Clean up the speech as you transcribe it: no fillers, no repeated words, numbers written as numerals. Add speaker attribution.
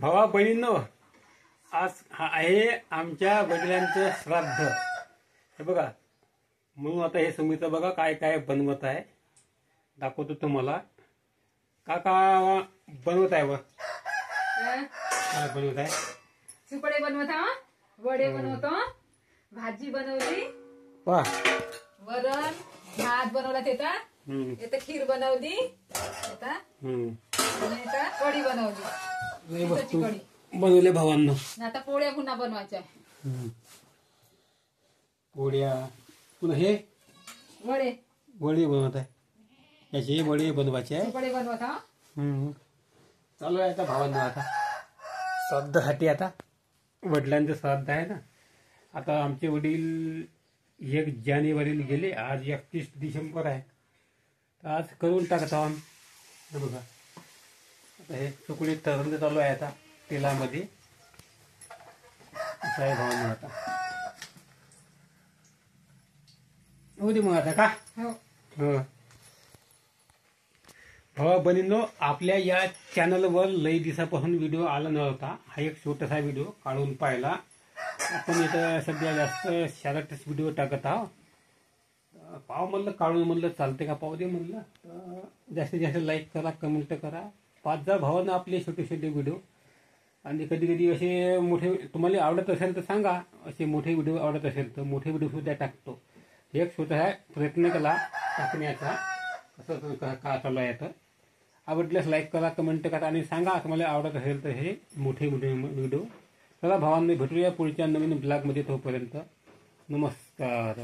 Speaker 1: भावा बहिणींनो, आज आहे आमच्या वडिलांचं श्राद्ध. हे बघा, म्हणून आता हे सुमिता बघा काय काय बनवत आहे, दाखवतो तुम्हाला. काका बनवत आहे व काय बनवत आहे?
Speaker 2: सुकडे बनवत हा, वडे बनवतो, भाजी बनवली,
Speaker 1: वा
Speaker 2: वरण भात बनवला, येतं खीर बनवली, कढी बनवली,
Speaker 1: वस्तू बनवले भावांना.
Speaker 2: आता पोळ्या पुन्हा बनवायच्या.
Speaker 1: पोळ्या पुन्हा हे
Speaker 2: वडे
Speaker 1: वडी बनवत आहे. याचे वडे बनवायचे आहे.
Speaker 2: सुकडे बनवत हा.
Speaker 1: चालू आहे आता भावांना. आता श्राद्धासाठी, आता वडिलांचं श्राद्ध आहे ना. आता आमचे वडील 1 जानेवारीला गेले. आज 31 डिसेंबर आहे. तर आज करून टाकत आहोत. हे बघा, आता हे तुकडे तळून चालू आहे आता तेलामध्ये. असं आहे भावांना. आता होऊ दे मग आता का. हो भावा बहिणींनो, आपल्या या चॅनलवर लई दिवसापासून व्हिडिओ आला नव्हता. हा एक छोटासा व्हिडिओ काढून पाहिला. आपण इथं सध्या जास्त शॉर्टच व्हिडिओ टाकत आहोत. पाव म्हणलं काढून म्हणलं चालते का, पाव दे म्हणलं. तर जास्तीत जास्त लाईक करा, कमेंट करा, 5-10 भावांना आपले छोटे छोटे व्हिडिओ. आणि कधी कधी असे मोठे तुम्हाला आवडत असेल तर सांगा. असे मोठे व्हिडिओ आवडत असेल तर मोठे व्हिडिओ सुद्धा टाकतो. एक छोटासा प्रयत्न केला टाकण्याचा, कसं का चालू आहे. तर आवडल्यास लाईक करा, कमेंट करा आणि सांगा तुम्हाला आवडत असेल तर हे मोठे मोठे व्हिडिओ. चला भावांनी भेटूया पुढच्या नवीन ब्लॉगमध्ये. तोपर्यंत नमस्कार.